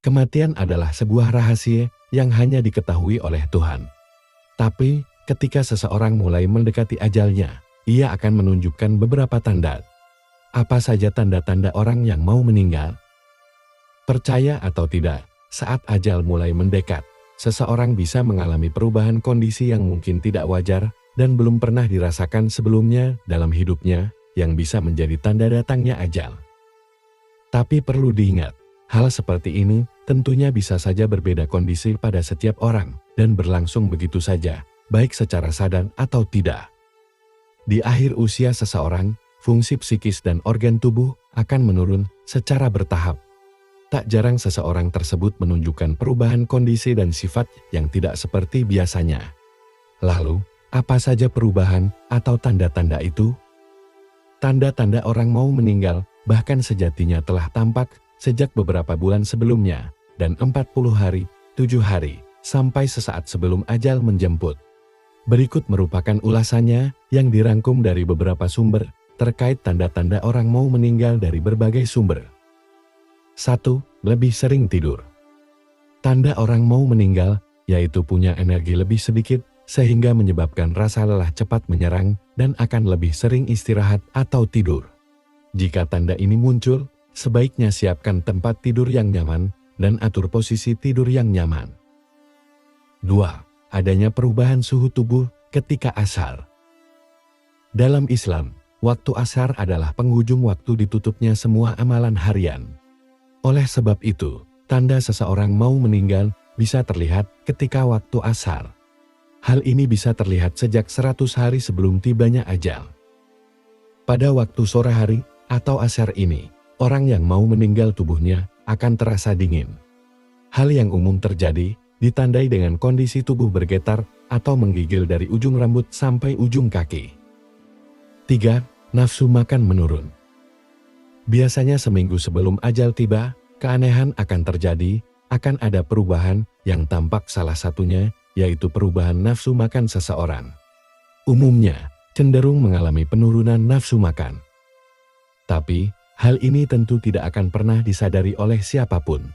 Kematian adalah sebuah rahasia yang hanya diketahui oleh Tuhan. Tapi, ketika seseorang mulai mendekati ajalnya, ia akan menunjukkan beberapa tanda. Apa saja tanda-tanda orang yang mau meninggal? Percaya atau tidak, saat ajal mulai mendekat, seseorang bisa mengalami perubahan kondisi yang mungkin tidak wajar dan belum pernah dirasakan sebelumnya dalam hidupnya, yang bisa menjadi tanda datangnya ajal. Tapi perlu diingat, hal seperti ini tentunya bisa saja berbeda kondisi pada setiap orang dan berlangsung begitu saja, baik secara sadar atau tidak. Di akhir usia seseorang, fungsi psikis dan organ tubuh akan menurun secara bertahap. Tak jarang seseorang tersebut menunjukkan perubahan kondisi dan sifat yang tidak seperti biasanya. Lalu, apa saja perubahan atau tanda-tanda itu? Tanda-tanda orang mau meninggal bahkan sejatinya telah tampak sejak beberapa bulan sebelumnya, dan 40 hari, 7 hari, sampai sesaat sebelum ajal menjemput. Berikut merupakan ulasannya yang dirangkum dari beberapa sumber terkait tanda-tanda orang mau meninggal dari berbagai sumber. 1. Lebih sering tidur. Tanda orang mau meninggal, yaitu punya energi lebih sedikit, sehingga menyebabkan rasa lelah cepat menyerang dan akan lebih sering istirahat atau tidur. Jika tanda ini muncul, sebaiknya siapkan tempat tidur yang nyaman dan atur posisi tidur yang nyaman. 2. Adanya perubahan suhu tubuh ketika ashar. Dalam Islam, waktu ashar adalah penghujung waktu ditutupnya semua amalan harian. Oleh sebab itu, tanda seseorang mau meninggal bisa terlihat ketika waktu ashar. Hal ini bisa terlihat sejak 100 hari sebelum tibanya ajal. Pada waktu sore hari atau ashar ini, orang yang mau meninggal tubuhnya akan terasa dingin. Hal yang umum terjadi ditandai dengan kondisi tubuh bergetar atau menggigil dari ujung rambut sampai ujung kaki. 3. Nafsu makan menurun. Biasanya seminggu sebelum ajal tiba, keanehan akan terjadi, akan ada perubahan yang tampak, salah satunya yaitu perubahan nafsu makan seseorang. Umumnya, cenderung mengalami penurunan nafsu makan. Tapi, hal ini tentu tidak akan pernah disadari oleh siapapun.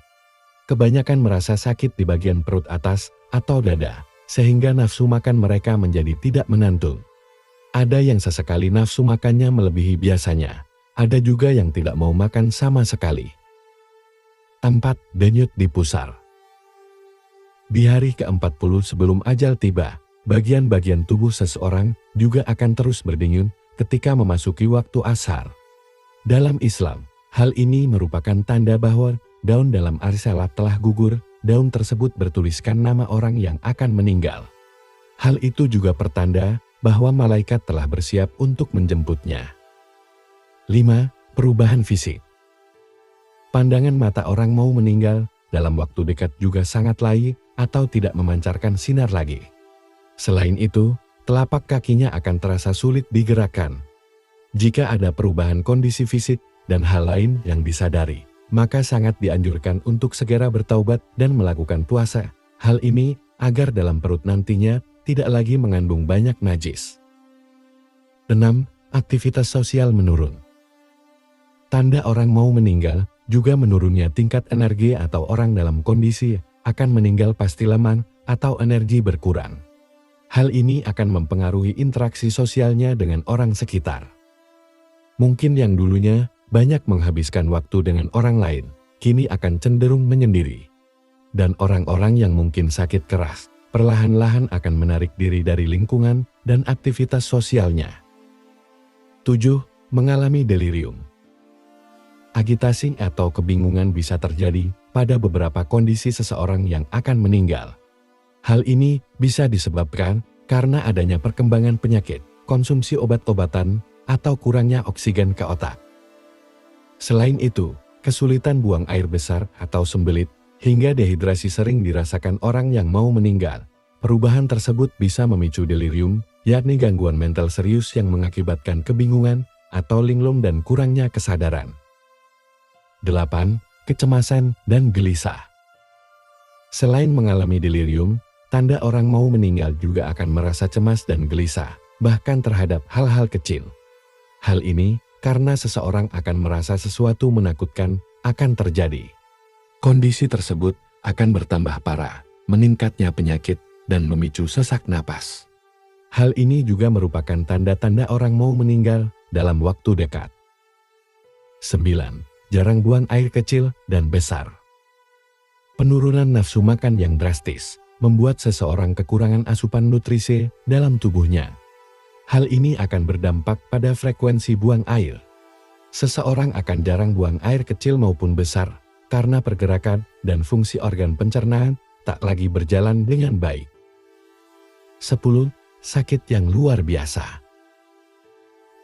Kebanyakan merasa sakit di bagian perut atas atau dada, sehingga nafsu makan mereka menjadi tidak menentu. Ada yang sesekali nafsu makannya melebihi biasanya, ada juga yang tidak mau makan sama sekali. 4. Denyut di pusar. Di hari ke-40 sebelum ajal tiba, bagian-bagian tubuh seseorang juga akan terus berdenyut ketika memasuki waktu ashar. Dalam Islam, hal ini merupakan tanda bahwa daun dalam arisalah telah gugur. Daun tersebut bertuliskan nama orang yang akan meninggal. Hal itu juga pertanda bahwa malaikat telah bersiap untuk menjemputnya. 5. Perubahan fisik. Pandangan mata orang mau meninggal dalam waktu dekat juga sangat layu atau tidak memancarkan sinar lagi. Selain itu, telapak kakinya akan terasa sulit digerakkan. Jika ada perubahan kondisi fisik dan hal lain yang disadari, maka sangat dianjurkan untuk segera bertaubat dan melakukan puasa. Hal ini agar dalam perut nantinya tidak lagi mengandung banyak najis. 6. Aktivitas sosial menurun. Tanda orang mau meninggal juga menurunnya tingkat energi atau orang dalam kondisi akan meninggal pasti lemah atau energi berkurang. Hal ini akan mempengaruhi interaksi sosialnya dengan orang sekitar. Mungkin yang dulunya banyak menghabiskan waktu dengan orang lain, kini akan cenderung menyendiri. Dan orang-orang yang mungkin sakit keras, perlahan-lahan akan menarik diri dari lingkungan dan aktivitas sosialnya. 7. Mengalami delirium. Agitasi atau kebingungan bisa terjadi pada beberapa kondisi seseorang yang akan meninggal. Hal ini bisa disebabkan karena adanya perkembangan penyakit, konsumsi obat-obatan, atau kurangnya oksigen ke otak. Selain itu, kesulitan buang air besar atau sembelit, hingga dehidrasi sering dirasakan orang yang mau meninggal. Perubahan tersebut bisa memicu delirium, yakni gangguan mental serius yang mengakibatkan kebingungan atau linglung dan kurangnya kesadaran. 8. Kecemasan dan gelisah. Selain mengalami delirium, tanda orang mau meninggal juga akan merasa cemas dan gelisah, bahkan terhadap hal-hal kecil. Hal ini karena seseorang akan merasa sesuatu menakutkan akan terjadi. Kondisi tersebut akan bertambah parah, meningkatnya penyakit, dan memicu sesak napas. Hal ini juga merupakan tanda-tanda orang mau meninggal dalam waktu dekat. 9. Jarang buang air kecil dan besar. Penurunan nafsu makan yang drastis membuat seseorang kekurangan asupan nutrisi dalam tubuhnya. Hal ini akan berdampak pada frekuensi buang air. Seseorang akan jarang buang air kecil maupun besar karena pergerakan dan fungsi organ pencernaan tak lagi berjalan dengan baik. 10. Sakit yang luar biasa.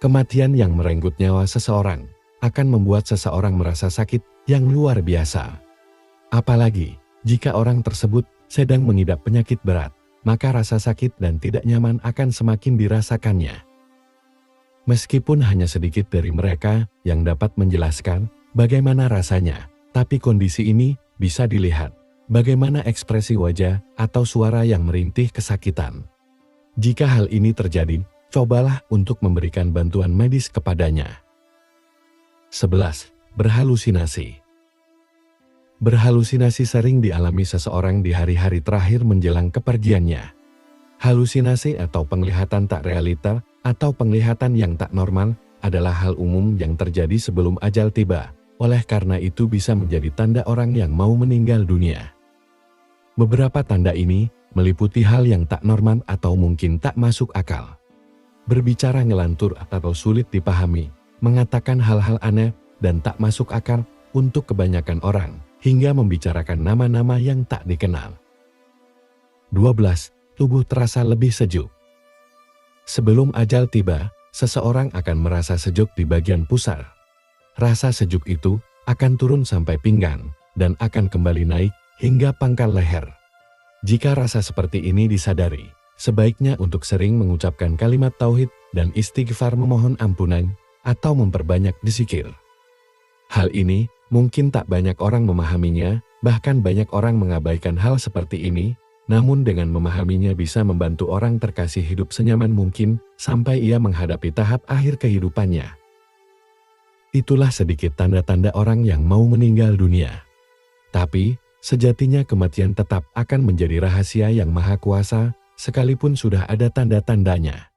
Kematian yang merenggut nyawa seseorang akan membuat seseorang merasa sakit yang luar biasa. Apalagi jika orang tersebut sedang mengidap penyakit berat, maka rasa sakit dan tidak nyaman akan semakin dirasakannya. Meskipun hanya sedikit dari mereka yang dapat menjelaskan bagaimana rasanya, tapi kondisi ini bisa dilihat bagaimana ekspresi wajah atau suara yang merintih kesakitan. Jika hal ini terjadi, cobalah untuk memberikan bantuan medis kepadanya. 11. Berhalusinasi. Berhalusinasi sering dialami seseorang di hari-hari terakhir menjelang kepergiannya. Halusinasi atau penglihatan tak realita atau penglihatan yang tak normal adalah hal umum yang terjadi sebelum ajal tiba. Oleh karena itu bisa menjadi tanda orang yang mau meninggal dunia. Beberapa tanda ini meliputi hal yang tak normal atau mungkin tak masuk akal. Berbicara ngelantur atau sulit dipahami, mengatakan hal-hal aneh dan tak masuk akal untuk kebanyakan orang, hingga membicarakan nama-nama yang tak dikenal. 12. Tubuh terasa lebih sejuk. Sebelum ajal tiba, seseorang akan merasa sejuk di bagian pusar. Rasa sejuk itu akan turun sampai pinggang dan akan kembali naik hingga pangkal leher. Jika rasa seperti ini disadari, sebaiknya untuk sering mengucapkan kalimat tauhid dan istighfar memohon ampunan atau memperbanyak dzikir. Hal ini mungkin tak banyak orang memahaminya, bahkan banyak orang mengabaikan hal seperti ini, namun dengan memahaminya bisa membantu orang terkasih hidup senyaman mungkin sampai ia menghadapi tahap akhir kehidupannya. Itulah sedikit tanda-tanda orang yang mau meninggal dunia. Tapi, sejatinya kematian tetap akan menjadi rahasia yang maha kuasa, sekalipun sudah ada tanda-tandanya.